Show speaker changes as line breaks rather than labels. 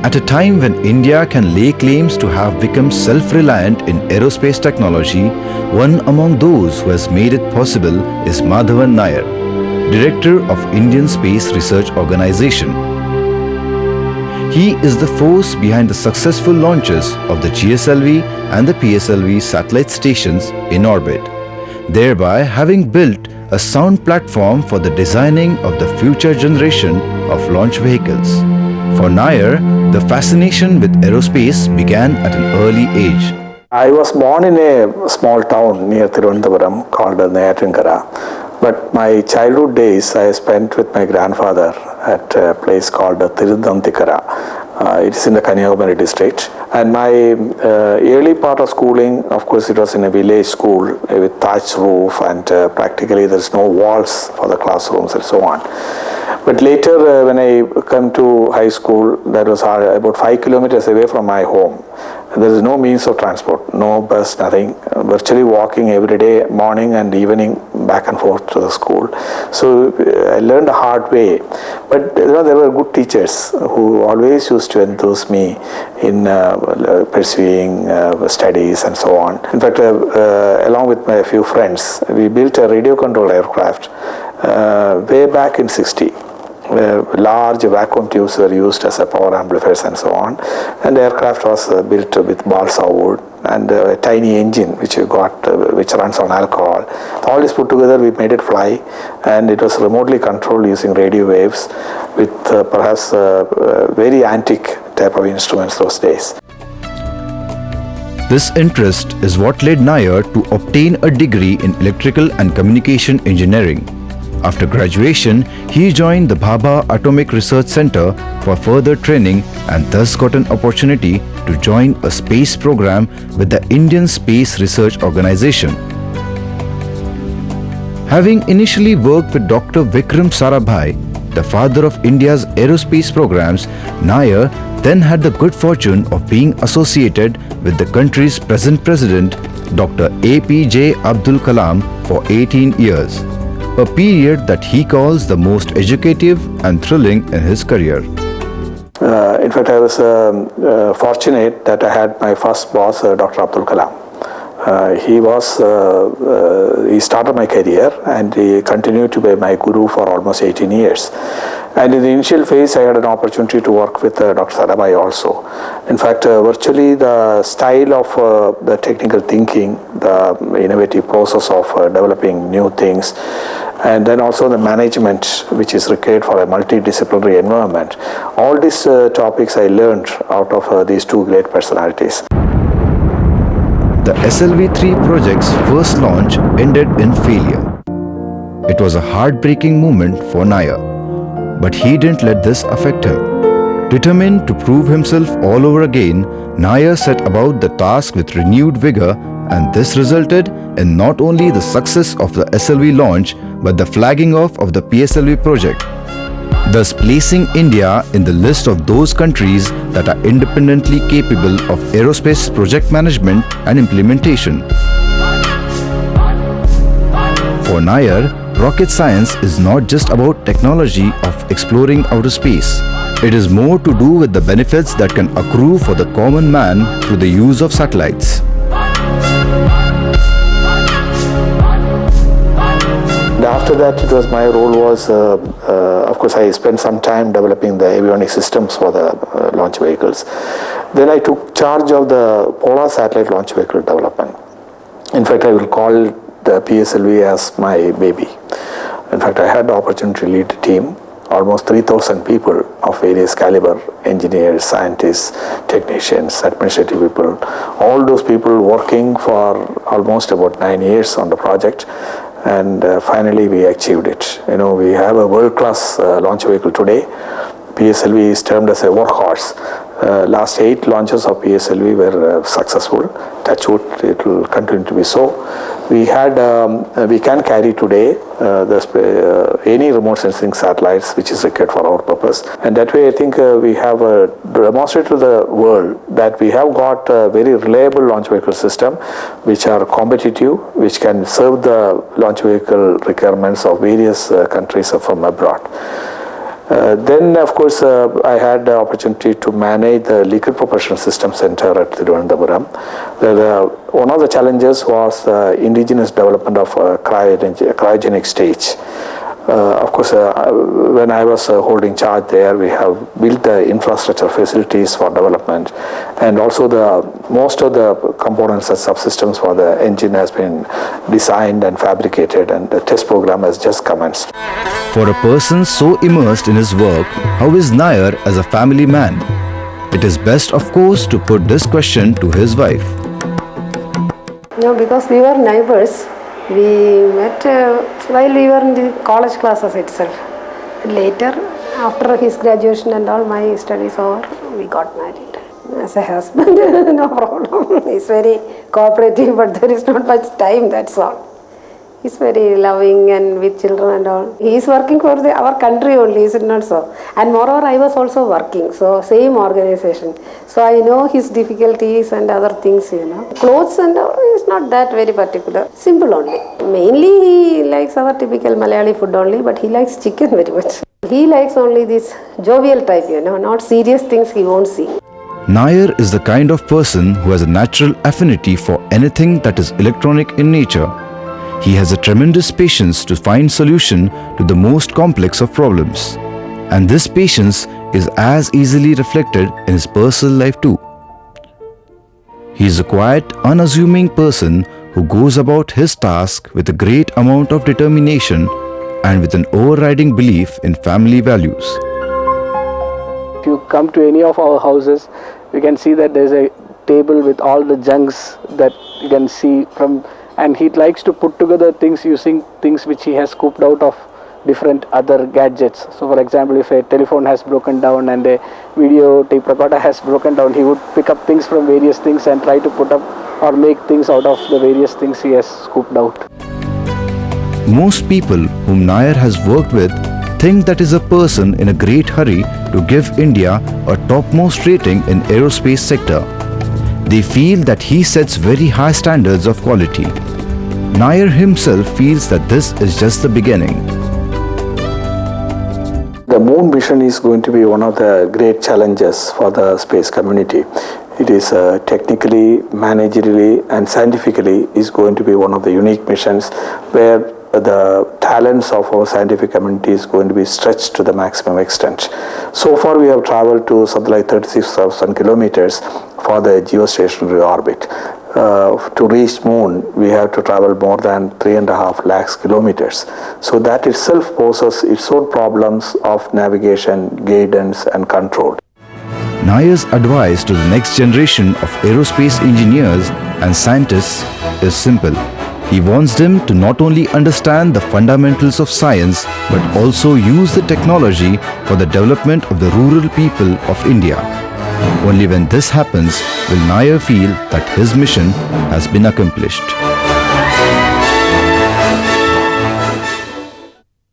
At a time when India can lay claims to have become self-reliant in aerospace technology, one among those who has made it possible is Madhavan Nair, Director of Indian Space Research Organization. He is the force behind the successful launches of the GSLV and the PSLV satellite stations in orbit, thereby having built a sound platform for the designing of the future generation of launch vehicles. For Nair, the fascination with aerospace began at an early age.
I was born in a small town near Thiruvananthapuram called Nair. But my childhood days I spent with my grandfather at a place called Thiruvananthapuram. It is in the Kanyakumari district. And my early part of schooling, of course, it was in a village school with thatched roof, and practically there's no walls for the classrooms and so on. But later, when I come to high school, that was about 5 kilometers away from my home. There is no means of transport, no bus, nothing. Virtually walking every day, morning and evening, back and forth to the school. So I learned the hard way. But there were good teachers who always used to enthuse me in pursuing studies and so on. In fact, along with my few friends, we built a radio-controlled aircraft way back in '60. Large vacuum tubes were used as a power amplifiers and so on, and the aircraft was built with balsa wood and a tiny engine which runs on alcohol. All this put together, we made it fly, and it was remotely controlled using radio waves with perhaps very antique type of instruments those days.
This interest is what led Nair to obtain a degree in electrical and communication engineering. After graduation, he joined the Bhabha Atomic Research Center for further training and thus got an opportunity to join a space program with the Indian Space Research Organization. Having initially worked with Dr. Vikram Sarabhai, the father of India's aerospace programs, Nair then had the good fortune of being associated with the country's present president, Dr. APJ Abdul Kalam, for 18 years. A period that he calls the most educative and thrilling in his career.
In fact, I was fortunate that I had my first boss, Dr. Abdul Kalam. He started my career and he continued to be my guru for almost 18 years. And in the initial phase, I had an opportunity to work with Dr. Sarabhai also. In fact, virtually the style of the technical thinking, the innovative process of developing new things, and then also the management which is required for a multidisciplinary environment. All these topics I learned out of these two great personalities.
The SLV-3 project's first launch ended in failure. It was a heartbreaking moment for Nair, but he didn't let this affect him. Determined to prove himself all over again, Nair set about the task with renewed vigor, and this resulted in not only the success of the SLV launch but the flagging off of the PSLV project, thus placing India in the list of those countries that are independently capable of aerospace project management and implementation. For Nair, rocket science is not just about technology of exploring outer space. It is more to do with the benefits that can accrue for the common man through the use of satellites.
After that, it was my role was, of course, I spent some time developing the avionics systems for the launch vehicles. Then I took charge of the polar satellite launch vehicle development. In fact, I will call the PSLV as my baby. In fact, I had the opportunity to lead a team, almost 3,000 people of various caliber, engineers, scientists, technicians, administrative people, all those people working for almost about 9 years on the project. And finally we achieved it. We have a world-class launch vehicle today. PSLV is termed as a workhorse. Last 8 launches of PSLV were successful. Touch wood, it will continue to be so. We can carry today any remote sensing satellites which is required for our purpose. And that way I think we have demonstrated to the world that we have got a very reliable launch vehicle system which are competitive, which can serve the launch vehicle requirements of various countries from abroad. Then, of course, I had the opportunity to manage the Liquid Propulsion System Center at Thiruvananthapuram. One of the challenges was the indigenous development of cryogenic stage. Of course, when I was holding charge there, we have built the infrastructure facilities for development, and also most of the components and subsystems for the engine has been designed and fabricated, and the test program has just commenced.
For a person so immersed in his work, how is Nair as a family man? It is best, of course, to put this question to his wife.
No, because we were neighbors. We met while we were in the college classes itself. Later, after his graduation and all my studies over, we got married. As a husband, no problem. He's very cooperative, but there is not much time, that's all. He's very loving and with children and all. He is working for our country only, is it not so? And moreover, I was also working, so same organization. So I know his difficulties and other things, Clothes and all is not that very particular. Simple only. Mainly he likes our typical Malayali food only, but he likes chicken very much. He likes only this jovial type, not serious things he won't see.
Nair is the kind of person who has a natural affinity for anything that is electronic in nature. He has a tremendous patience to find solution to the most complex of problems. And this patience is as easily reflected in his personal life too. He is a quiet, unassuming person who goes about his task with a great amount of determination and with an overriding belief in family values.
If you come to any of our houses, you can see that there's a table with all the junks that you can see from, and he likes to put together things using things which he has scooped out of different other gadgets. So for example, if a telephone has broken down and a video tape recorder has broken down, he would pick up things from various things and try to put up or make things out of the various things he has scooped out.
Most people whom Nair has worked with think that is a person in a great hurry to give India a topmost rating in aerospace sector. They feel that he sets very high standards of quality. Nair himself feels that this is just the beginning.
The moon mission is going to be one of the great challenges for the space community. It is technically, managerially and scientifically is going to be one of the unique missions where the talents of our scientific community is going to be stretched to the maximum extent. So far we have traveled to something like 36,000 kilometers for the geostationary orbit. To reach moon, we have to travel more than 3.5 lakhs kilometers. So that itself poses its own problems of navigation, guidance and control.
Nair's advice to the next generation of aerospace engineers and scientists is simple. He wants them to not only understand the fundamentals of science but also use the technology for the development of the rural people of India. Only when this happens will Nair feel that his mission has been accomplished.